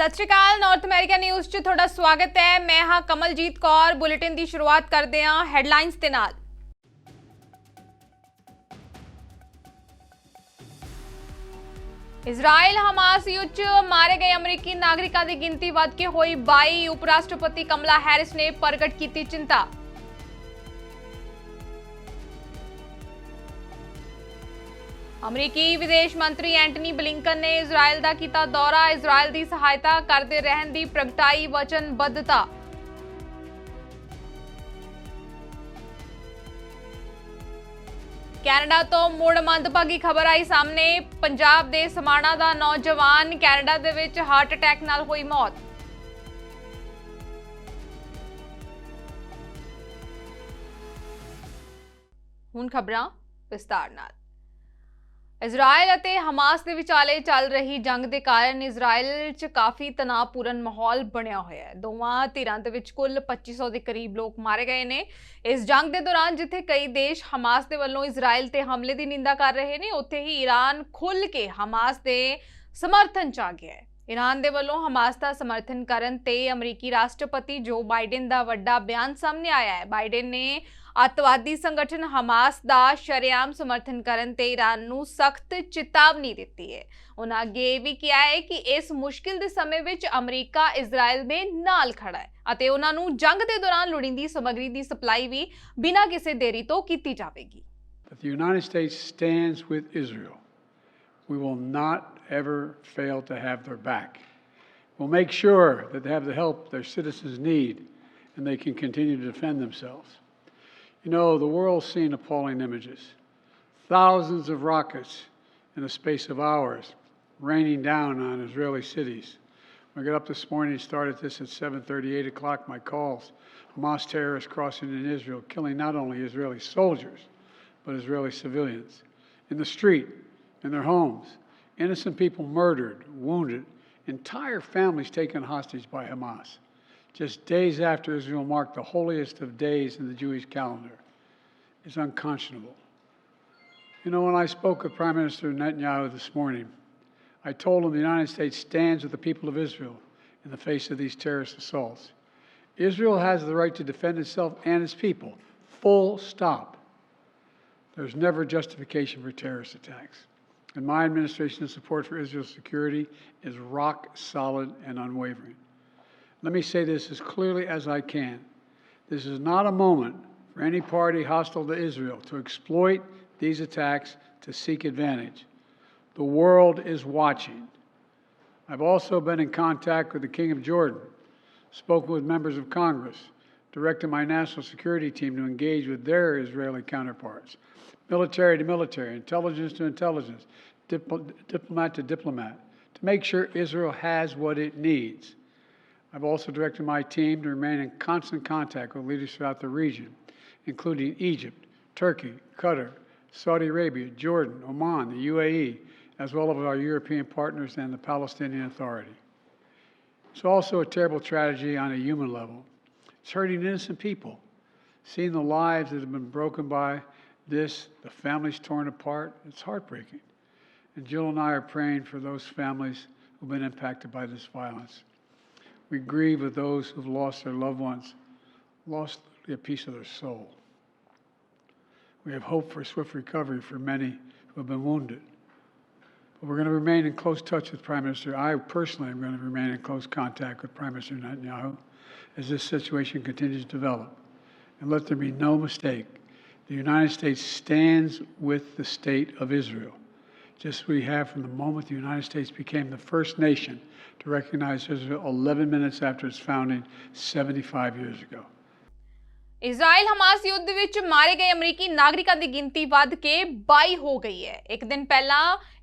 सत श्री अकाल north America news 'ਚ ਤੁਹਾਡਾ ਸਵਾਗਤ ਹੈ। मैं हाँ कमलजीत कौर। बुलेटिन की शुरुआत करते हैं हैडलाइंस के नाल। इजराइल हमास युद्ध 'ਚ मारे गए अमरीकी नागरिकों की गिनती वध के होई 22। उपराष्ट्रपति कमला हैरिस ने प्रगट की चिंता। अमरीकी विदेश मंत्री एंटनी ब्लिंकन ने इजराइल का किया दौरा। इजराइल की सहायता करते रहने की प्रगटाई वचनबद्धता। कैनेडा तो मुड़ मंदभागी खबर आई सामने। पंजाब के समाणा का नौजवान कैनेडा दे विच हार्ट अटैक नाल हुई मौत। हुण खबरां विस्तार नाल। इजराइल ਅਤੇ ਹਮਾਸ ਦੇ ਵਿਚਾਲੇ ਚੱਲ ਰਹੀ ਜੰਗ ਦੇ ਕਾਰਨ ਇਜ਼ਰਾਈਲ 'ਚ ਕਾਫੀ ਤਣਾਅਪੂਰਨ ਮਾਹੌਲ ਬਣਿਆ ਹੋਇਆ ਹੈ। ਦੋਵਾਂ ਧਿਰਾਂ ਦੇ ਵਿੱਚ ਕੁੱਲ 2500 ਦੇ ਕਰੀਬ ਲੋਕ ਮਾਰੇ ਗਏ ਨੇ ਇਸ ਜੰਗ ਦੇ ਦੌਰਾਨ। ਜਿੱਥੇ ਕਈ ਦੇਸ਼ ਹਮਾਸ ਦੇ ਵੱਲੋਂ ਇਜ਼ਰਾਈਲ ਤੇ ਹਮਲੇ ਦੀ ਨਿੰਦਾ ਕਰ ਰਹੇ ਨੇ, ਉੱਥੇ ਹੀ ਈਰਾਨ ਖੁੱਲ੍ਹ ਕੇ ਹਮਾਸ ਦੇ ਸਮਰਥਨ 'ਚ ਆ ਗਿਆ ਹੈ। ईरान दे वल्लों हमास का समर्थन करन ते अमरीकी राष्ट्रपति जो बाइडेन का वड्डा बयान सामने आया है। बाइडेन ने अतवादी संगठन हमास का शरेआम समर्थन करन ते ईरान नूं सख्त चेतावनी दी है। उन्होंने अगे भी कहा है कि इस मुश्किल के समय विच अमरीका इजराइल दे नाल खड़ा है अते उन्हां नूं जंग के दौरान लोड़ींदी समग्री की सप्लाई भी बिना किसी देरी तो की जाएगी। The United States stands with Israel. We will not ever fail to have their back. We'll make sure that they have the help their citizens need and they can continue to defend themselves. You know, the world's seen appalling images. Thousands of rockets in the space of hours raining down on Israeli cities. When I got up this morning, started this at 7:30, 8 o'clock, my calls. Hamas terrorists crossing in Israel, killing not only Israeli soldiers, but Israeli civilians in the street, in their homes. Innocent people murdered, wounded, entire families taken hostage by Hamas. Just days after Israel marked the holiest of days in the Jewish calendar. It's unconscionable. You know, when I spoke with Prime Minister Netanyahu this morning, I told him the United States stands with the people of Israel in the face of these terrorist assaults. Israel has the right to defend itself and its people, full stop. There's never justification for terrorist attacks. And my administration's support for Israel's security is rock solid and unwavering. Let me say this as clearly as I can. This is not a moment for any party hostile to Israel to exploit these attacks to seek advantage. The world is watching. I've also been in contact with the King of Jordan, spoken with members of Congress, directed my national security team to engage with their Israeli counterparts. Military to military, intelligence to intelligence, diplomat to diplomat, to make sure Israel has what it needs. I've also directed my team to remain in constant contact with leaders throughout the region, including Egypt, Turkey, Qatar, Saudi Arabia, Jordan, Oman, the UAE, as well as our European partners and the Palestinian Authority. It's also a terrible tragedy on a human level. It's hurting innocent people, seeing the lives that have been broken by this, the families torn apart. It's heartbreaking. And Jill and I are praying for those families who've been impacted by this violence. We grieve with those who've lost their loved ones, lost a piece of their soul. We have hope for swift recovery for many who have been wounded. But we're going to remain in close touch with Prime Minister. I personally am going to remain in close contact with Prime Minister Netanyahu as this situation continues to develop. And let there be no mistake. The United States stands with the state of Israel, just as we have from the moment the United States became the first nation to recognize Israel 11 minutes after its founding 75 years ago. Israel Hamas युद्ध विच मारे गए अमरीकी नागरिकों की गिनती वध के 22 हो गई है। एक दिन पहला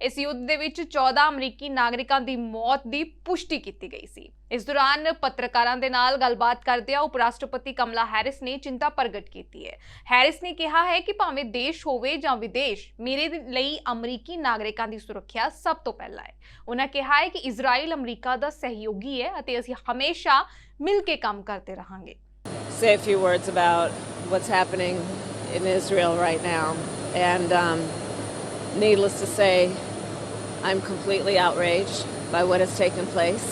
इस युद्ध दे विच 14 अमरीकी नागरिकों की मौत की पुष्टि की गई सी। इस दौरान पत्रकारों के नाल गलबात करदिया उपराष्ट्रपति कमला हैरिस ने चिंता प्रगट की है। हैरिस ने कहा है कि भावें देश होवे जां विदेश, मेरे लई अमरीकी नागरिकों की सुरक्षा सब तो पहला है। उन्होंने कहा है कि इजराइल अमरीका का सहयोगी है अते असीं हमेशा मिल के काम करते रहांगे। Say a few words about what's happening in Israel right now. And needless to say, I'm completely outraged by what has taken place.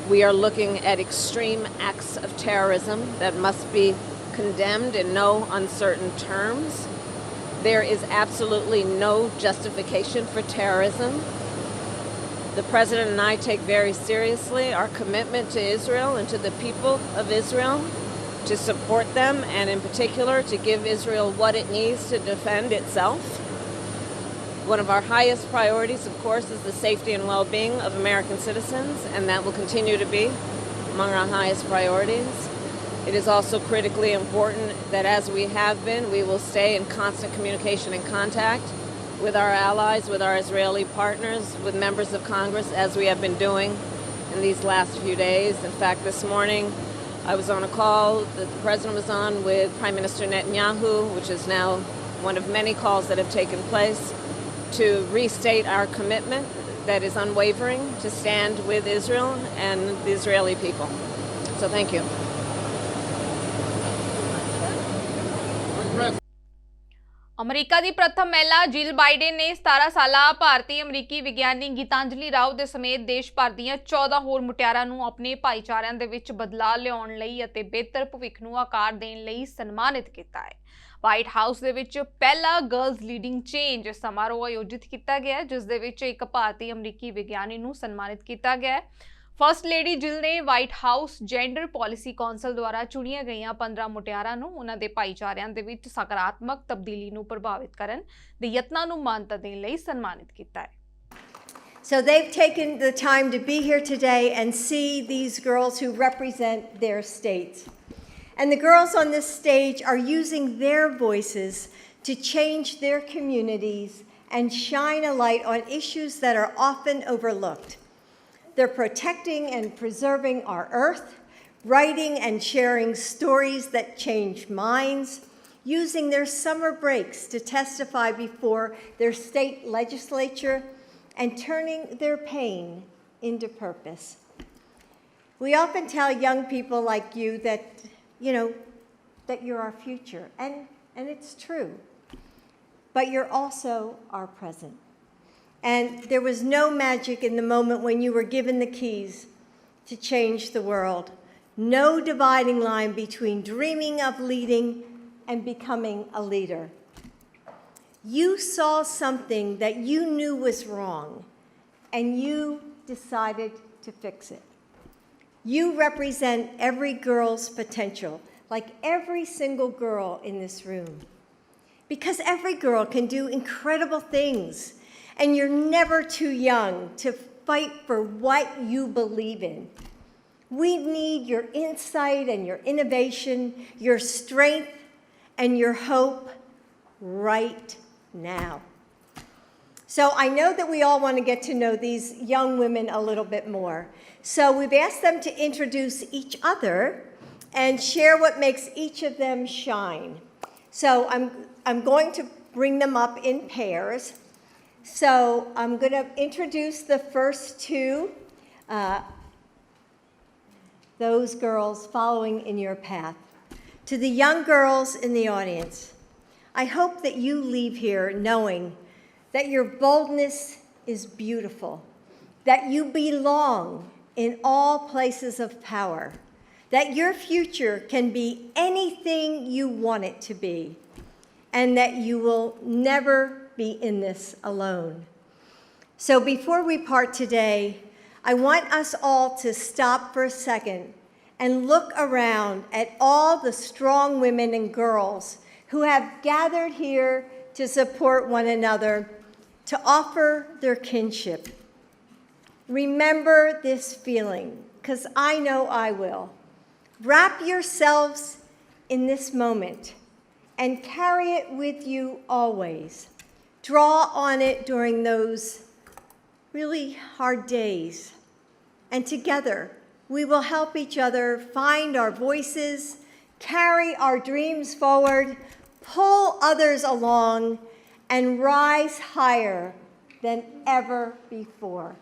We are looking at extreme acts of terrorism that must be condemned in no uncertain terms. There is absolutely no justification for terrorism. The President and I take very seriously our commitment to Israel and to the people of Israel, to support them, and in particular to give Israel what it needs to defend itself. One of our highest priorities, of course, is the safety and well-being of American citizens, and that will continue to be among our highest priorities. It is also critically important that, as we have been, we will stay in constant communication and contact with our allies, with our Israeli partners, with members of Congress, as we have been doing in these last few days. In fact, this morning I was on a call that the President was on with Prime Minister Netanyahu, which is now one of many calls that have taken place, to restate our commitment that is unwavering to stand with Israel and the Israeli people. So thank you. America ਦੀ ਪ੍ਰਥਮ ਮਹਿਲਾ ਜਿਲ Biden ਨੇ 17 ਸਾਲਾ ਭਾਰਤੀ ਅਮਰੀਕੀ ਵਿਗਿਆਨੀ ਗੀਤਾਂਜਲੀ ਰਾਓ ਦੇ ਸਮੇਤ ਦੇਸ਼ ਭਰ ਦੀਆਂ 14 ਹੋਰ ਮੁਟਿਆਰਾਂ ਨੂੰ ਆਪਣੇ ਭਾਈਚਾਰਿਆਂ ਦੇ ਵਿੱਚ ਬਦਲਾਅ ਲਿਆਉਣ ਲਈ ਅਤੇ ਬਿਹਤਰ ਭਵਿੱਖ ਨੂੰ ਆਕਾਰ ਦੇਣ ਲਈ ਸਨਮਾਨਿਤ ਕੀਤਾ ਹੈ। ਵਾਈਟ ਹਾਊਸ ਦੇ ਵਿੱਚ ਪਹਿਲਾ ਗਰਲਜ਼ ਲੀਡਿੰਗ ਚੇਂਜ ਸਮਾਰੋਹ ਆਯੋਜਿਤ ਕੀਤਾ ਗਿਆ, ਜਿਸ ਦੇ ਵਿੱਚ ਇੱਕ ਭਾਰਤੀ ਅਮਰੀਕੀ ਵਿਗਿਆਨੀ ਨੂੰ ਸਨਮਾਨਿਤ ਕੀਤਾ ਗਿਆ। ਫਸਟ ਲੇਡੀ ਜਿਲ ਨੇ white house gender policy council ਦੁਆਰਾ ਚੁਣੀਆਂ ਗਈਆਂ 15 ਮੁਟਿਆਰਾਂ ਨੂੰ ਉਹਨਾਂ ਦੇ ਭਾਈਚਾਰਿਆਂ ਦੇ ਵਿੱਚ ਸਕਾਰਾਤਮਕ ਤਬਦੀਲੀ ਨੂੰ ਪ੍ਰਭਾਵਿਤ ਕਰਨ ਦੇ ਯਤਨਾਂ ਨੂੰ ਮਾਨਤਾ ਦੇਣ ਲਈ ਸਨਮਾਨਿਤ ਕੀਤਾ ਹੈ। So they've taken the time to be here today and see these girls who represent their states. And the girls on this stage are using their voices to change their communities and shine a light on issues that are often overlooked. They're protecting and preserving our earth, writing and sharing stories that change minds, using their summer breaks to testify before their state legislature, and turning their pain into purpose. We often tell young people like you that, that you're our future, and it's true, but you're also our present. And there was no magic in the moment when you were given the keys to change the world. No dividing line between dreaming of leading and becoming a leader. You saw something that you knew was wrong, and you decided to fix it. You represent every girl's potential, like every single girl in this room. Because every girl can do incredible things. And you're never too young to fight for what you believe in. We need your insight and your innovation, your strength and your hope right now. So I know that we all want to get to know these young women a little bit more. So we've asked them to introduce each other and share what makes each of them shine. So I'm going to bring them up in pairs. So I'm going to introduce the first two, those girls following in your path. To the young girls in the audience, I hope that you leave here knowing that your boldness is beautiful, that you belong in all places of power, that your future can be anything you want it to be, and that you will never be in this alone. So before we part today, I want us all to stop for a second and look around at all the strong women and girls who have gathered here to support one another, to offer their kinship. Remember this feeling, because I know I will. Wrap yourselves in this moment and carry it with you always. Draw on it during those really hard days. And together, we will help each other find our voices, carry our dreams forward, pull others along, and rise higher than ever before.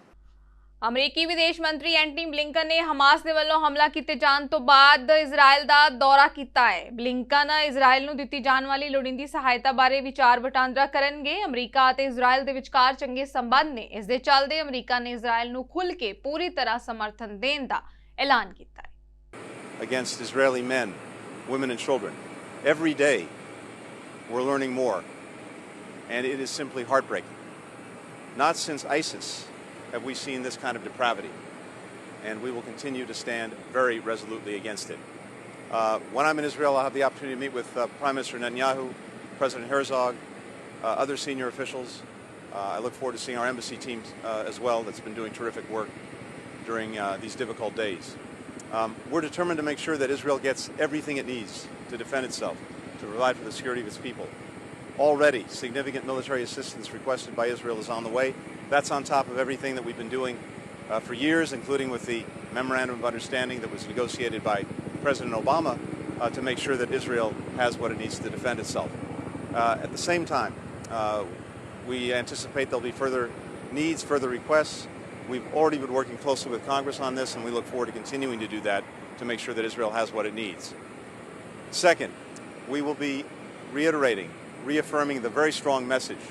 ਅਮਰੀਕੀ ਵਿਦੇਸ਼ ਮੰਤਰੀ Antony Blinken ਨੇ Hamas ਦੇ ਵੱਲੋਂ ਹਮਲਾ ਕੀਤੇ ਜਾਣ ਤੋਂ ਬਾਅਦ ਇਜ਼ਰਾਈਲ ਦਾ ਦੌਰਾ ਕੀਤਾ ਹੈ। ਬਲਿੰਕਨ ਇਜ਼ਰਾਈਲ ਨੂੰ ਦਿੱਤੀ ਜਾਣ ਵਾਲੀ ਲੋੜੀਂਦੀ ਸਹਾਇਤਾ ਬਾਰੇ ਵਿਚਾਰ ਵਟਾਂਦਰਾ ਕਰਨਗੇ। ਅਮਰੀਕਾ ਅਤੇ ਇਜ਼ਰਾਈਲ ਦੇ ਵਿਚਕਾਰ ਚੰਗੇ ਸੰਬੰਧ ਨੇ। ਇਸ ਦੇ ਚੱਲਦੇ ਅਮਰੀਕਾ ਨੇ ਇਜ਼ਰਾਈਲ ਨੂੰ ਖੁੱਲ੍ਹ ਕੇ ਪੂਰੀ ਤਰ੍ਹਾਂ ਸਮਰਥਨ ਦੇਣ ਦਾ ਐਲਾਨ ਕੀਤਾ ਹੈ। Against Israeli men, women and children. Every day we're learning more, and it is simply heartbreaking. Not since ISIS have we seen this kind of depravity, and we will continue to stand very resolutely against it. When I'm in Israel, I'll have the opportunity to meet with Prime Minister Netanyahu, President Herzog, other senior officials. I look forward to seeing our embassy team as well that's been doing terrific work during these difficult days. We're determined to make sure that Israel gets everything it needs to defend itself, to provide for the security of its people. Already, significant military assistance requested by Israel is on the way. That's on top of everything that we've been doing for years, including with the Memorandum of Understanding that was negotiated by President Obama to make sure that Israel has what it needs to defend itself. At the same time, we anticipate there'll be further needs, further requests. We've already been working closely with Congress on this, and we look forward to continuing to do that to make sure that Israel has what it needs. Second, we will be reaffirming the very strong message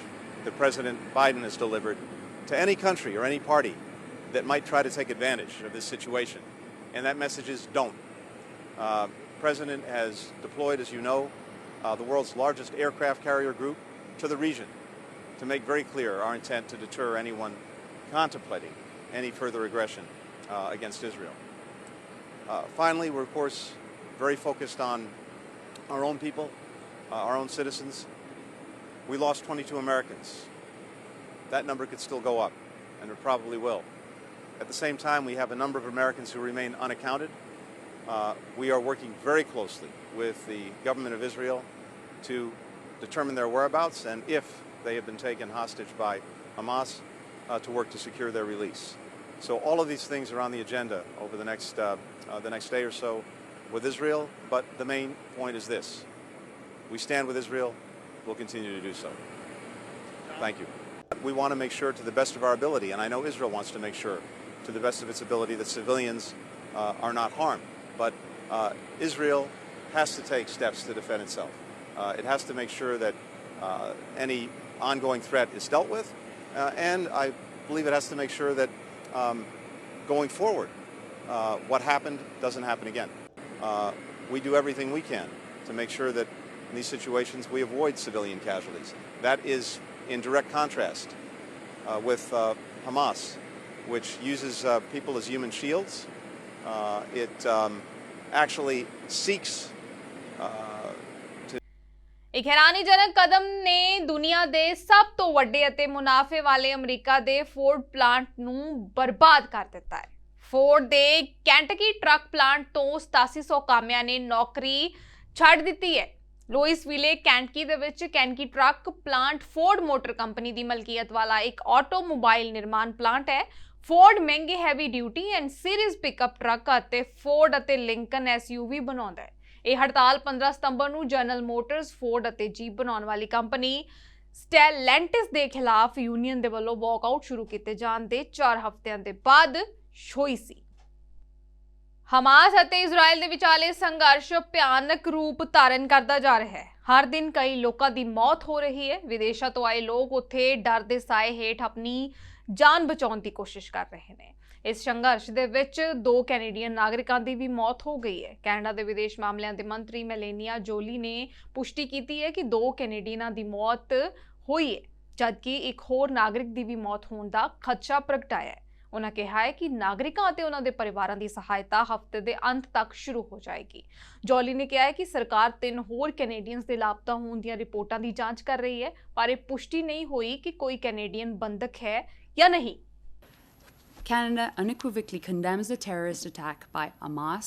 that President Biden has delivered to any country or any party that might try to take advantage of this situation. And that message is don't. President has deployed, as you know, the world's largest aircraft carrier group to the region to make very clear our intent to deter anyone contemplating any further aggression against Israel. Finally, we're of course very focused on our own people, our own citizens. We lost 22 Americans. That number could still go up, and it probably will. At the same time, we have a number of Americans who remain unaccounted. We are working very closely with the government of Israel to determine their whereabouts and if they have been taken hostage by Hamas, to work to secure their release. So all of these things are on the agenda over the next day or so with Israel, but the main point is this. We stand with Israel. We'll continue to do so. Thank you. We want to make sure to the best of our ability, and I know Israel wants to make sure to the best of its ability that civilians are not harmed. But Israel has to take steps to defend itself. It has to make sure that any ongoing threat is dealt with. And I believe it has to make sure that going forward, what happened doesn't happen again. We do everything we can to make sure that in these situations we avoid civilian casualties. That is in direct contrast with Hamas, which uses people as human shields. It actually seeks ਇੱਕ ਹੈਰਾਨੀਜਨਕ ਕਦਮ ਨੇ ਦੁਨੀਆ ਦੇ ਸਭ ਤੋਂ ਵੱਡੇ ਅਤੇ ਮੁਨਾਫੇ ਵਾਲੇ ਅਮਰੀਕਾ ਦੇ ਫੋਰਡ ਪਲਾਂਟ ਨੂੰ ਬਰਬਾਦ ਕਰ ਦਿੱਤਾ ਹੈ। ਫੋਰਡ ਦੇ ਕੈਂਟਕੀ ਟਰੱਕ ਪਲਾਂਟ ਤੋਂ 8700 ਕਾਮਿਆਂ ਨੇ ਨੌਕਰੀ ਛੱਡ ਦਿੱਤੀ ਹੈ। ਲੂਇਸਵਿਲੇ ਕੈਂਟਕੀ ਦੇ ਵਿੱਚ Kentucky truck plant Ford motor company ਦੀ ਮਲਕੀਅਤ ਵਾਲਾ ਇੱਕ ਆਟੋਮੋਬਾਈਲ ਨਿਰਮਾਣ ਪਲਾਂਟ ਹੈ। ਫੋਰਡ ਮਹਿੰਗੇ heavy duty and series pickup truck ਅਤੇ ਫੋਰਡ ਅਤੇ ਲਿੰਕਨ SUV ਬਣਾਉਂਦਾ ਹੈ। ਇਹ ਹੜਤਾਲ 15 ਸਤੰਬਰ ਨੂੰ ਜਨਰਲ ਮੋਟਰਸ, ਫੋਰਡ ਅਤੇ ਜੀਪ ਬਣਾਉਣ ਵਾਲੀ ਕੰਪਨੀ ਸਟੈਲੈਂਟਿਸ ਦੇ ਖਿਲਾਫ ਯੂਨੀਅਨ ਦੇ ਵੱਲੋਂ ਵਾਕਆਊਟ ਸ਼ੁਰੂ ਕੀਤੇ ਜਾਣ ਦੇ 4 ਹਫ਼ਤਿਆਂ ਦੇ ਬਾਅਦ ਹੋਈ ਸੀ। ਹਮਾਸ ਅਤੇ ਇਜ਼ਰਾਈਲ ਦੇ ਵਿਚਾਲੇ ਸੰਘਰਸ਼ ਭਿਆਨਕ ਰੂਪ ਧਾਰਨ ਕਰਦਾ ਜਾ ਰਿਹਾ ਹੈ। ਹਰ ਦਿਨ ਕਈ ਲੋਕਾਂ ਦੀ ਮੌਤ ਹੋ ਰਹੀ ਹੈ। ਵਿਦੇਸ਼ਾਂ ਤੋਂ ਆਏ ਲੋਕ ਉੱਥੇ ਡਰ ਦੇ ਸਾਏ ਹੇਠ ਆਪਣੀ ਜਾਨ ਬਚਾਉਣ ਦੀ ਕੋਸ਼ਿਸ਼ ਕਰ ਰਹੇ ਨੇ। ਇਸ ਸੰਘਰਸ਼ ਦੇ ਵਿੱਚ 2 ਕੈਨੇਡੀਅਨ ਨਾਗਰਿਕਾਂ ਦੀ ਵੀ ਮੌਤ ਹੋ ਗਈ ਹੈ। ਕੈਨੇਡਾ ਦੇ ਵਿਦੇਸ਼ ਮਾਮਲਿਆਂ ਦੇ ਮੰਤਰੀ ਮੈਲੇਨੀਆ ਜੋਲੀ ਨੇ ਪੁਸ਼ਟੀ ਕੀਤੀ ਹੈ ਕਿ 2 ਕੈਨੇਡੀਅਨਾਂ ਦੀ ਮੌਤ ਹੋਈ ਹੈ, ਜਦਕਿ ਇੱਕ ਹੋਰ ਨਾਗਰਿਕ ਦੀ ਵੀ ਮੌਤ ਹੋਣ ਦਾ ਖਦਸ਼ਾ ਪ੍ਰਗਟਾਇਆ ਹੈ। ਉਹਨਾਂ ਕਿਹਾ ਹੈ ਕਿ ਨਾਗਰਿਕਾਂ ਅਤੇ ਉਹਨਾਂ ਦੇ ਪਰਿਵਾਰਾਂ ਦੀ ਸਹਾਇਤਾ ਹਫ਼ਤੇ ਦੇ ਅੰਤ ਤੱਕ ਸ਼ੁਰੂ ਹੋ ਜਾਏਗੀ। ਜੋਲੀ ਨੇ ਕਿਹਾ ਹੈ ਕਿ ਸਰਕਾਰ 3 ਹੋਰ ਕੈਨੇਡੀਅਨਸ ਦੇ ਲਾਪਤਾ ਹੋਣ ਦੀਆਂ ਰਿਪੋਰਟਾਂ ਦੀ ਜਾਂਚ ਕਰ ਰਹੀ ਹੈ, ਪਰ ਇਹ ਪੁਸ਼ਟੀ ਨਹੀਂ ਹੋਈ ਕਿ ਕੋਈ ਕੈਨੇਡੀਅਨ ਬੰਦਕ ਹੈ ਜਾਂ ਨਹੀਂ। Canada unequivocally condemns the terrorist attack by Hamas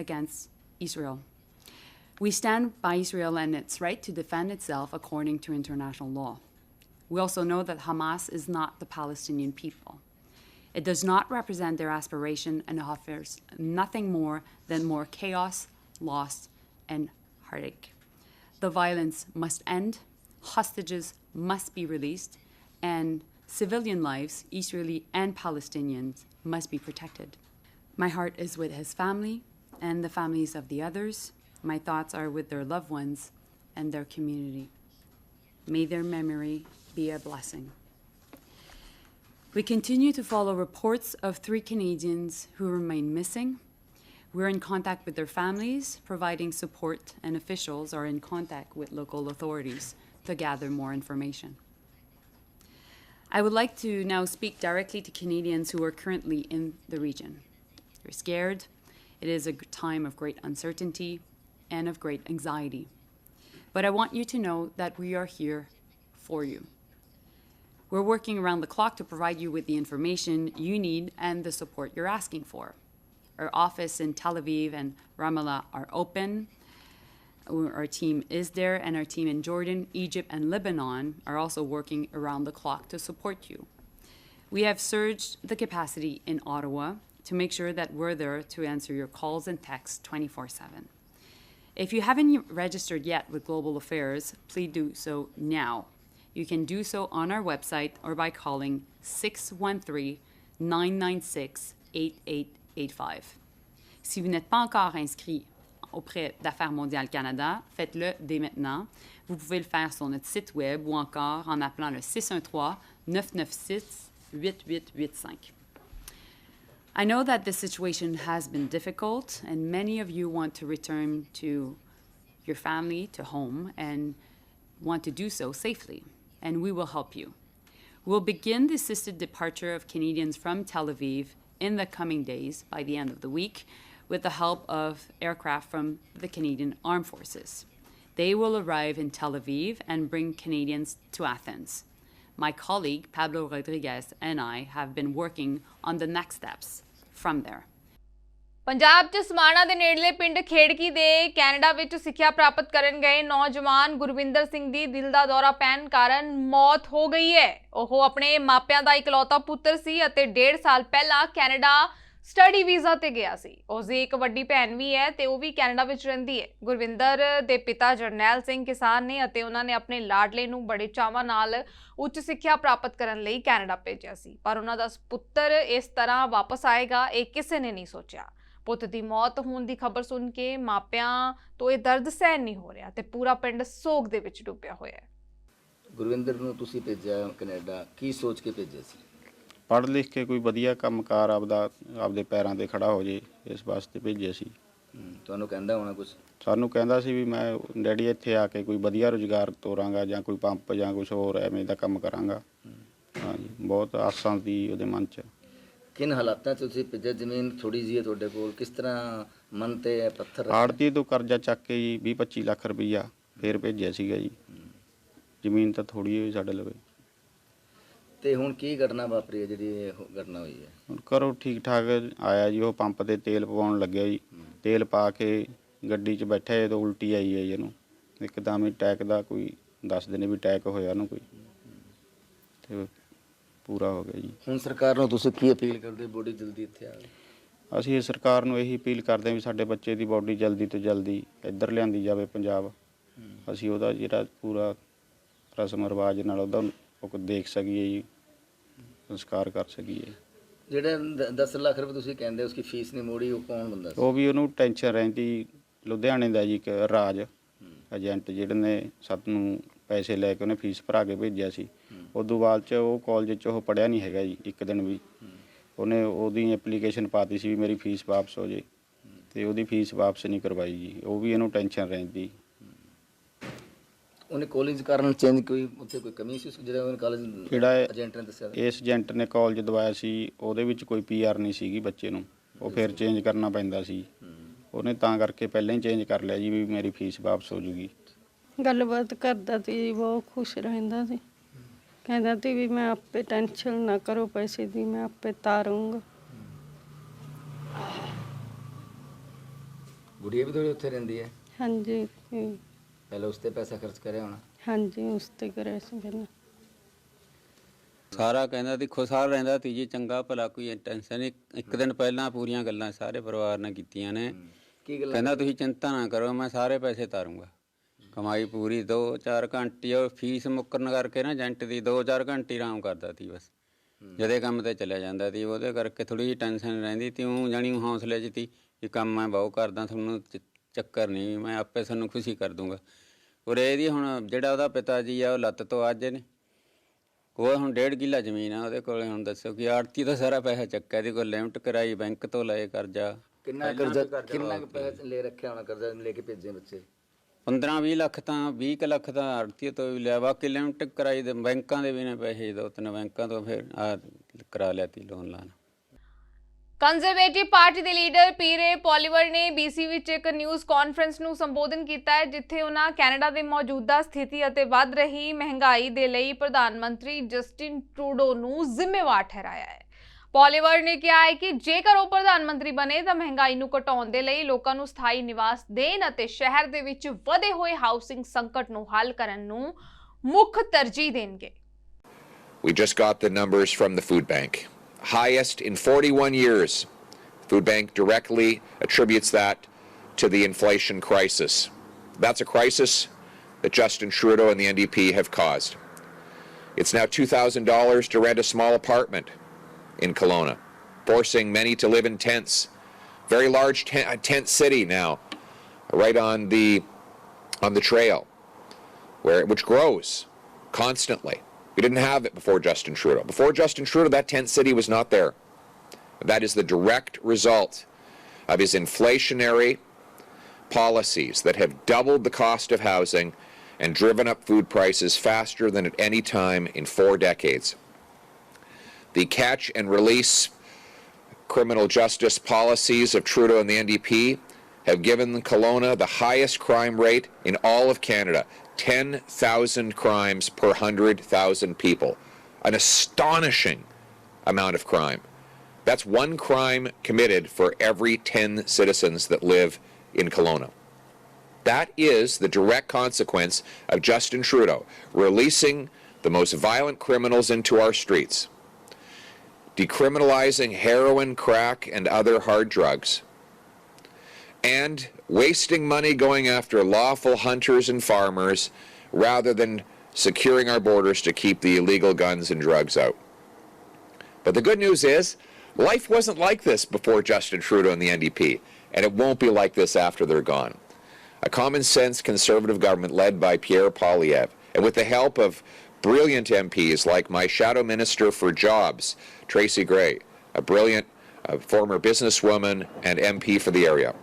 against Israel. We stand by Israel and its right to defend itself according to international law. We also know that Hamas is not the Palestinian people. It does not represent their aspiration and offers nothing more than more chaos, loss, and heartache. The violence must end, hostages must be released, and civilian lives, Israeli and Palestinians, must be protected. My heart is with his family and the families of the others. My thoughts are with their loved ones and their community. May their memory be a blessing. We continue to follow reports of 3 Canadians who remain missing We're in contact with their families, providing support, and officials are in contact with local authorities to gather more information. I would like to now speak directly to Canadians who are currently in the region. They're scared. It is a time of great uncertainty and of great anxiety. But I want you to know that we are here for you. We're working around the clock to provide you with the information you need and the support you're asking for. Our office in Tel Aviv and Ramallah are open. Our team is there, and our team in Jordan, Egypt, and Lebanon are also working around the clock to support you. We have surged the capacity in Ottawa to make sure that we're there to answer your calls and texts 24/7. If you haven't registered yet with Global Affairs, please do so now. You can do so on our website or by calling 613-996-8885. Si vous n'êtes pas encore inscrit auprès d'Affaires mondiales Canada, faites-le dès maintenant. Vous pouvez le faire sur notre site web ou encore en appelant le 613-996-8885. I know that this situation has been difficult, and many of you want to return to your family, to home, and want to do so safely, and we will help you. We'll begin the assisted departure of Canadians from Tel Aviv in the coming days by the end of the week with the help of aircraft from the Canadian Armed Forces. They will arrive in Tel Aviv and bring Canadians to Athens. My colleague, Pablo Rodriguez, and I have been working on the next steps from there. Punjab 'ਚ ਸਮਾਣਾ ਦੇ ਨੇੜਲੇ ਪਿੰਡ ਖੇੜਕੀ ਦੇ Canada ਵਿੱਚ ਸਿੱਖਿਆ ਪ੍ਰਾਪਤ ਕਰਨ ਗਏ ਨੌਜਵਾਨ ਗੁਰਵਿੰਦਰ ਸਿੰਘ ਦੀ ਦਿਲ ਦਾ ਦੌਰਾ ਪੈਣ ਕਾਰਨ ਮੌਤ ਹੋ ਗਈ ਹੈ। ਉਹ ਆਪਣੇ ਮਾਪਿਆਂ ਦਾ ਇਕਲੌਤਾ ਪੁੱਤਰ ਸੀ ਅਤੇ 1.5 ਸਾਲ ਪਹਿਲਾਂ ਕੈਨੇਡਾ ਸਟੱਡੀ ਵੀਜ਼ਾ ਤੇ ਗਿਆ ਸੀ। ਉਸ ਦੀ ਇੱਕ ਵੱਡੀ ਭੈਣ ਵੀ ਹੈ ਤੇ ਉਹ ਵੀ ਕੈਨੇਡਾ ਵਿੱਚ ਰਹਿੰਦੀ ਹੈ। ਗੁਰਵਿੰਦਰ ਦੇ ਪਿਤਾ ਜਰਨੈਲ ਸਿੰਘ ਕਿਸਾਨ ਨੇ ਅਤੇ ਉਹਨਾਂ ਨੇ ਆਪਣੇ ਲਾਡਲੇ ਨੂੰ ਬੜੇ ਚਾਵਾਂ ਨਾਲ ਉੱਚ ਸਿੱਖਿਆ ਪ੍ਰਾਪਤ ਕਰਨ ਲਈ ਕੈਨੇਡਾ ਭੇਜਿਆ ਸੀ, ਪਰ ਉਹਨਾਂ ਦਾ ਪੁੱਤਰ ਇਸ ਤਰ੍ਹਾਂ ਵਾਪਸ ਆਏਗਾ ਇਹ ਕਿਸੇ ਨੇ ਨਹੀਂ ਸੋਚਿਆ। ਪੁੱਤ ਦੀ ਮੌਤ ਹੋਣ ਦੀ ਖਬਰ ਸੁਣ ਕੇ ਮਾਪਿਆਂ ਤੋਂ ਇਹ ਦਰਦ ਸਹਿਣ ਨਹੀਂ ਹੋ ਰਿਹਾ ਤੇ ਪੂਰਾ ਪਿੰਡ ਸੋਗ ਦੇ ਵਿੱਚ ਡੁੱਬਿਆ ਹੋਇਆ ਹੈ। ਗੁਰਵਿੰਦਰ ਨੂੰ ਤੁਸੀਂ ਭੇਜਿਆ ਕੈਨੇਡਾ, ਕੀ ਸੋਚ ਕੇ ਭੇਜਿਆ ਸੀ? ਪੜ੍ਹ ਲਿਖ ਕੇ ਕੋਈ ਵਧੀਆ ਕੰਮਕਾਰ ਆਪਦੇ ਪੈਰਾਂ 'ਤੇ ਖੜਾ ਹੋ ਜੇ, ਇਸ ਵਾਸਤੇ ਭੇਜਿਆ ਸੀ। ਤੁਹਾਨੂੰ ਕਹਿੰਦਾ ਹੋਣਾ ਕੁਝ? ਸਾਨੂੰ ਕਹਿੰਦਾ ਸੀ ਵੀ ਮੈਂ ਡੈਡੀ ਇੱਥੇ ਆ ਕੇ ਕੋਈ ਵਧੀਆ ਰੁਜ਼ਗਾਰ ਤੋਰਾਂਗਾ ਜਾਂ ਕੋਈ ਪੰਪ ਜਾਂ ਕੁਝ ਹੋਰ ਐਵੇਂ ਦਾ ਕੰਮ ਕਰਾਂਗਾ। ਹਾਂਜੀ, ਬਹੁਤ ਆਸਾਂ ਸੀ ਉਹਦੇ ਮਨ 'ਚ। ਕਿਨ ਹਾਲਾਤਾਂ 'ਚ ਤੁਸੀਂ ਭੇਜਿਆ? ਜ਼ਮੀਨ ਥੋੜ੍ਹੀ ਜਿਹੀ ਹੈ ਤੁਹਾਡੇ ਕੋਲ, ਕਿਸ ਤਰ੍ਹਾਂ ਮਨ 'ਤੇ ਪੱਥਰ? ਆੜਤੀ ਤੋਂ ਕਰਜ਼ਾ ਚੱਕ ਕੇ ਜੀ 20-25 ਲੱਖ ਰੁਪਈਆ ਫਿਰ ਭੇਜਿਆ ਸੀਗਾ ਜੀ। ਜ਼ਮੀਨ ਤਾਂ ਥੋੜ੍ਹੀ ਹੋਈ ਸਾਡੇ ਲਵੇ। ਤੇ ਹੁਣ ਕੀ ਘਟਨਾ ਵਾਪਰੀ ਹੈ ਜਿਹੜੀ ਇਹ ਘਟਨਾ ਹੋਈ ਹੈ? ਹੁਣ ਘਰੋਂ ਠੀਕ ਠਾਕ ਆਇਆ ਜੀ, ਉਹ ਪੰਪ 'ਤੇ ਤੇਲ ਪਵਾਉਣ ਲੱਗਿਆ ਜੀ। ਤੇਲ ਪਾ ਕੇ ਗੱਡੀ 'ਚ ਬੈਠਾ ਜਦੋਂ ਉਲਟੀ ਆਈ ਹੈ ਜੀ ਇਹਨੂੰ, ਇੱਕਦਮ ਹੀ ਅਟੈਕ ਦਾ ਕੋਈ ਦੱਸਦੇ ਨੇ ਵੀ ਅਟੈਕ ਹੋਇਆ ਉਹਨੂੰ ਕੋਈ, ਤੇ ਪੂਰਾ ਹੋ ਗਿਆ ਜੀ। ਹੁਣ ਸਰਕਾਰ ਨੂੰ ਤੁਸੀਂ ਕੀ ਅਪੀਲ ਕਰਦੇ? ਬੋਡੀ ਜਲਦੀ ਇੱਥੇ ਆਵੇ। ਅਸੀਂ ਸਰਕਾਰ ਨੂੰ ਇਹੀ ਅਪੀਲ ਕਰਦੇ ਹਾਂ ਵੀ ਸਾਡੇ ਬੱਚੇ ਦੀ ਬੋਡੀ ਜਲਦੀ ਤੋਂ ਜਲਦੀ ਇੱਧਰ ਲਿਆਂਦੀ ਜਾਵੇ ਪੰਜਾਬ। ਅਸੀਂ ਉਹਦਾ ਜਿਹੜਾ ਪੂਰਾ ਰਸਮ ਰਿਵਾਜ ਨਾਲ ਉਹਦਾ ਉਹ ਦੇਖ ਸਕੀਏ ਜੀ, ਸੰਸਕਾਰ ਕਰ ਸਕੀਏ। ਜਿਹੜੇ 10 ਲੱਖ ਰੁਪਏ ਤੁਸੀਂ ਕਹਿੰਦੇ ਉਸकी ਫੀਸ ਨਹੀਂ ਮੋੜੀ, ਉਹ ਕੌਣ ਬੰਦਾ ਸੀ? ਉਹ ਵੀ ਉਹਨੂੰ ਟੈਨਸ਼ਨ ਰਹਿੰਦੀ, ਲੁਧਿਆਣੇ ਦਾ ਜੀ ਇੱਕ ਰਾਜ ਏਜੰਟ ਜਿਹੜੇ ਨੇ ਸਾਨੂੰ ਪੈਸੇ ਲੈ ਕੇ ਉਹਨੇ ਫੀਸ ਭਰਾ ਕੇ ਭੇਜਿਆ ਸੀ। ਉਦੋਂ ਬਾਅਦ 'ਚ ਉਹ ਕਾਲਜ 'ਚ ਉਹ ਪੜ੍ਹਿਆ ਨਹੀਂ ਹੈਗਾ ਜੀ ਇੱਕ ਦਿਨ ਵੀ। ਉਹਨੇ ਉਹਦੀ ਐਪਲੀਕੇਸ਼ਨ ਪਾਤੀ ਸੀ ਵੀ ਮੇਰੀ ਫੀਸ ਵਾਪਸ ਹੋ ਜੇ, ਤੇ ਉਹਦੀ ਫੀਸ ਵਾਪਸ ਨਹੀਂ ਕਰਵਾਈ ਜੀ। ਉਹ ਵੀ ਇਹਨੂੰ ਟੈਨਸ਼ਨ ਰਹਿੰਦੀ। ਉਹਨੇ ਕਾਲਜ ਕਾਰਨ ਚੇਂਜ ਕੋਈ ਉੱਥੇ ਕੋਈ ਕਮੀ ਸੀ ਜਿਹੜਾ ਉਹਨੇ ਕਾਲਜ ਜਿਹੜਾ ਏਜੰਟ ਨੇ ਦੱਸਿਆ? ਇਸ ਏਜੰਟ ਨੇ ਕਾਲਜ ਦਵਾਇਆ ਸੀ, ਉਹਦੇ ਵਿੱਚ ਕੋਈ PR ਨਹੀਂ ਸੀਗੀ ਬੱਚੇ ਨੂੰ, ਉਹ ਫਿਰ ਚੇਂਜ ਕਰਨਾ ਪੈਂਦਾ ਸੀ। ਉਹਨੇ ਤਾਂ ਕਰਕੇ ਪਹਿਲਾਂ ਹੀ ਚੇਂਜ ਕਰ ਲਿਆ ਜੀ ਵੀ ਮੇਰੀ ਫੀਸ ਵਾਪਸ ਹੋ ਜੂਗੀ। ਗੱਲਬਾਤ ਕਰਦਾ ਸੀ ਜੀ, ਬਹੁਤ ਖੁਸ਼ ਰਹਿੰਦਾ ਸੀ। ਕਹਿੰਦਾ ਸੀ ਵੀ ਮੈਂ ਆਪੇ ਟੈਨਸ਼ਨ ਨਾ ਕਰੋ ਪੈਸੇ ਦੀ, ਮੈਂ ਆਪੇ ਤਾਰੂੰਗਾ। ਗੁੜੀਆ ਵੀ ਤੁਹਾਡੇ ਉੱਥੇ ਰਹਿੰਦੀ ਹੈ? ਹਾਂਜੀ ਪਹਿਲਾਂ ਉਸ 'ਤੇ ਪੈਸਾ ਖਰਚ ਕਰਿਆ ਹੋਣਾ? ਹਾਂਜੀ, ਉਸ 'ਤੇ ਕਰਿਆ ਸੀ ਪਹਿਲਾਂ। ਸਾਰਾ ਕਹਿੰਦਾ ਸੀ ਖੁਸ਼ਹਾਲ ਰਹਿੰਦਾ ਸੀ ਜੀ, ਚੰਗਾ ਭਲਾ, ਕੋਈ ਟੈਨਸ਼ਨ ਨਹੀਂ। ਇੱਕ ਦਿਨ ਪਹਿਲਾਂ ਪੂਰੀਆਂ ਗੱਲਾਂ ਸਾਰੇ ਪਰਿਵਾਰ ਨੇ ਕੀਤੀਆਂ ਨੇ। ਕੀ ਗੱਲਾਂ? ਕਹਿੰਦਾ ਤੁਸੀਂ ਚਿੰਤਾ ਨਾ ਕਰੋ, ਮੈਂ ਸਾਰੇ ਪੈਸੇ ਤਾਰੂੰਗਾ। ਕਮਾਈ ਪੂਰੀ 2-4 ਘੰਟੇ, ਉਹ ਫੀਸ ਮੁੱਕਰਨ ਕਰਕੇ ਨਾ ਏਜੰਟ ਦੀ 2-4 ਘੰਟੇ ਆਰਾਮ ਕਰਦਾ ਸੀ ਬਸ, ਜਦੇ ਕੰਮ ਤੇ ਚਲਿਆ ਜਾਂਦਾ ਸੀ। ਉਹਦੇ ਕਰਕੇ ਥੋੜ੍ਹੀ ਜਿਹੀ ਟੈਨਸ਼ਨ ਰਹਿੰਦੀ ਤੀ। ਉਹ ਜਾਣੀ ਹੌਸਲੇ 'ਚ ਤੀ ਵੀ ਕੰਮ ਮੈਂ ਬਹੁਤ ਕਰਦਾ, ਤੁਹਾਨੂੰ ਚੱਕਰ ਨਹੀਂ, ਮੈਂ ਆਪੇ ਤੁਹਾਨੂੰ ਖੁਸ਼ੀ ਕਰ ਦੂੰਗਾ। ਔਰ ਇਹਦੀ ਹੁਣ ਜਿਹੜਾ ਉਹਦਾ ਪਿਤਾ ਜੀ ਆ ਉਹ ਲੱਤ ਤੋਂ ਅੱਜ ਨੇ, ਉਹ ਹੁਣ 1.5 ਕਿੱਲਾ ਜ਼ਮੀਨ ਆ ਉਹਦੇ ਕੋਲ। ਹੁਣ ਦੱਸੋ ਕਿ ਆੜਤੀ ਤਾਂ ਸਾਰਾ ਪੈਸਾ ਚੱਕਿਆ, ਇਹਦੇ ਕੋਲ ਲਿਮਟ ਕਰਾਈ, ਬੈਂਕ ਤੋਂ ਲਏ ਕਰਜ਼ਾ, ਕਿੰਨਾ ਕੁ ਪੈਸਾ ਲੈ ਰੱਖਿਆ ਹੋਣਾ, ਕਰਜ਼ਾ ਲੈ ਕੇ ਭੇਜੇ ਬੱਚੇ? 15-20 ਲੱਖ ਤਾਂ 20 ਕੁ ਲੱਖ ਤਾਂ ਆੜਤੀਏ ਤੋਂ ਵੀ ਲਿਆ, ਬਾਕੀ ਲਿਮਟ ਕਰਾਈ ਦੇ ਬੈਂਕਾਂ ਦੇ ਵੀ ਨੇ ਪੈਸੇ, 2-3 ਬੈਂਕਾਂ ਤੋਂ ਫਿਰ ਆ ਕਰਾ ਲਿਆ ਤੀ ਲੋਨ ਲਾਣ। ਕੰਜ਼ਰਵੇਟਿਵ ਪਾਰਟੀ ਦੇ ਲੀਡਰ ਪੀਰੇ ਪੋਲੀਵਰ ਨੇ BC ਵਿੱਚ ਇੱਕ ਨਿਊਜ਼ ਕਾਨਫਰੰਸ ਨੂੰ ਸੰਬੋਧਨ ਕੀਤਾ ਹੈ, ਜਿੱਥੇ ਉਹਨਾਂ ਕੈਨੇਡਾ ਦੇ ਮੌਜੂਦਾ ਸਥਿਤੀ ਅਤੇ ਵੱਧ ਰਹੀ ਮਹਿੰਗਾਈ ਦੇ ਲਈ ਪ੍ਰਧਾਨ ਮੰਤਰੀ ਜਸਟਿਨ ਟਰੂਡੋ ਨੂੰ ਜ਼ਿੰਮੇਵਾਰ ਠਹਿਰਾਇਆ ਹੈ। ਪੋਲੀਵਰ ਨੇ ਕਿਹਾ ਹੈ ਕਿ ਜੇਕਰ ਉਹ ਪ੍ਰਧਾਨ ਮੰਤਰੀ ਬਣੇ ਤਾਂ ਮਹਿੰਗਾਈ ਨੂੰ ਘਟਾਉਣ ਦੇ ਲਈ ਲੋਕਾਂ ਨੂੰ ਸਥਾਈ ਨਿਵਾਸ ਦੇਣ ਅਤੇ ਸ਼ਹਿਰ ਦੇ ਵਿੱਚ ਵਧੇ ਹੋਏ ਹਾਊਸਿੰਗ ਸੰਕਟ ਨੂੰ ਹੱਲ ਕਰਨ ਨੂੰ ਮੁੱਖ ਤਰਜੀਹ ਦੇਣਗੇ। We just got the numbers from the food bank. Highest in 41 years. Food bank directly attributes that to the inflation crisis. That's a crisis that Justin Trudeau and the NDP have caused. It's now $2,000 to rent a small apartment in Kelowna, forcing many to live in tents. Very large tent city now, right on the trail, which grows constantly. We didn't have it before Justin Trudeau. Before Justin Trudeau, that tent city was not there. That is the direct result of his inflationary policies that have doubled the cost of housing and driven up food prices faster than at any time in 4 decades. The catch and release criminal justice policies of Trudeau and the NDP have given Kelowna the highest crime rate in all of Canada. 10,000 crimes per 100,000 people. An astonishing amount of crime. That's 1 crime committed for every 10 citizens that live in Kelowna. That is the direct consequence of Justin Trudeau releasing the most violent criminals into our streets, decriminalizing heroin, crack, and other hard drugs, and wasting money going after lawful hunters and farmers rather than securing our borders to keep the illegal guns and drugs out. But the good news is, life wasn't like this before Justin Trudeau and the NDP, and it won't be like this after they're gone. A common-sense Conservative government led by Pierre Poilievre, and with the help of brilliant MPs like my Shadow Minister for Jobs, Tracy Gray, a brilliant former businesswoman and MP for the area,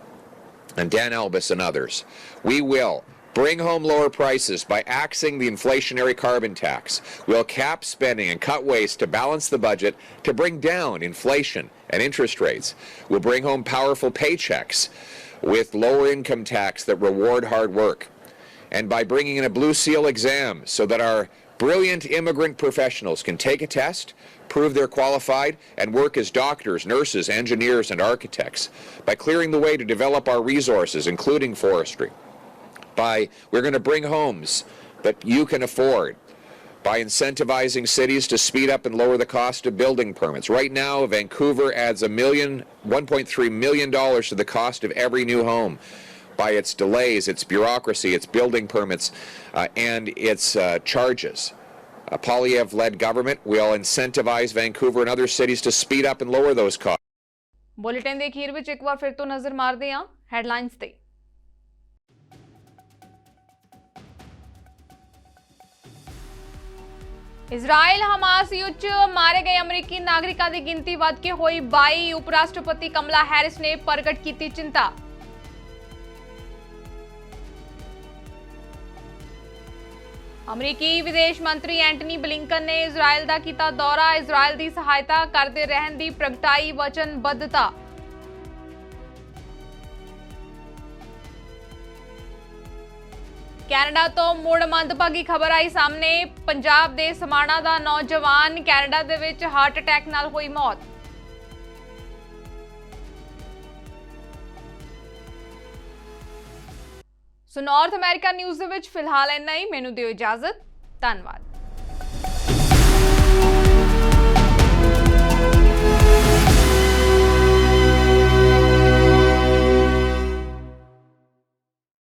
and Dan Albus and others. We will bring home lower prices by axing the inflationary carbon tax. We'll cap spending and cut waste to balance the budget to bring down inflation and interest rates. We'll bring home powerful paychecks with lower income tax that reward hard work. And by bringing in a Blue Seal exam so that our brilliant immigrant professionals can take a test, prove they're qualified, and work as doctors, nurses, engineers, and architects. By clearing the way to develop our resources, including forestry. We're going to bring homes that you can afford. By incentivizing cities to speed up and lower the cost of building permits. Right now, Vancouver adds $1.3 million to the cost of every new home by its delays, its bureaucracy, its building permits, and its charges. A Poilievre-led government will incentivize Vancouver and other cities to speed up and lower those costs. Bulletin ਦੇ ਅਖੀਰ ਵਿੱਚ ਇੱਕ ਵਾਰ ਫਿਰ ਤੋਂ ਨਜ਼ਰ ਮਾਰਦੇ ਹਾਂ headlines ਤੇ। ਇਜ਼ਰਾਈਲ ਹਮਾਸ ਯੁੱਧ 'ਚ ਮਾਰੇ ਗਏ ਅਮਰੀਕੀ ਨਾਗਰਿਕਾਂ ਦੀ ਗਿਣਤੀ ਵੱਧ ਕੇ ਹੋਈ 22। ਉਪ ਰਾਸ਼ਟਰਪਤੀ ਕਮਲਾ ਹੈਰਿਸ ਨੇ ਪ੍ਰਗਟ ਕੀਤੀ ਚਿੰਤਾ। ਅਮਰੀਕੀ ਵਿਦੇਸ਼ ਮੰਤਰੀ ਐਂਟਨੀ ਬਲਿੰਕਨ ਨੇ ਇਜ਼ਰਾਈਲ ਦਾ ਕੀਤਾ ਦੌਰਾ। ਇਜ਼ਰਾਈਲ ਦੀ ਸਹਾਇਤਾ ਕਰਦੇ ਰਹਿਣ ਦੀ ਪ੍ਰਗਟਾਈ ਵਚਨਬੱਧਤਾ। ਕੈਨੇਡਾ ਤੋਂ ਮੁੜ ਮੰਦਭਾਗੀ ਖਬਰ ਆਈ ਸਾਹਮਣੇ। ਪੰਜਾਬ ਦੇ ਸਮਾਣਾ ਦਾ ਨੌਜਵਾਨ ਕੈਨੇਡਾ ਦੇ ਵਿੱਚ ਹਾਰਟ ਅਟੈਕ ਨਾਲ ਹੋਈ ਮੌਤ। ਸੋ ਨਾਰਥ ਅਮਰੀਕਾ ਨਿਊਜ਼ ਦੇ ਵਿੱਚ ਫਿਲਹਾਲ ਇੰਨਾ ਹੀ। ਮੈਨੂੰ ਦਿਓ ਇਜਾਜ਼ਤ। ਧੰਨਵਾਦ।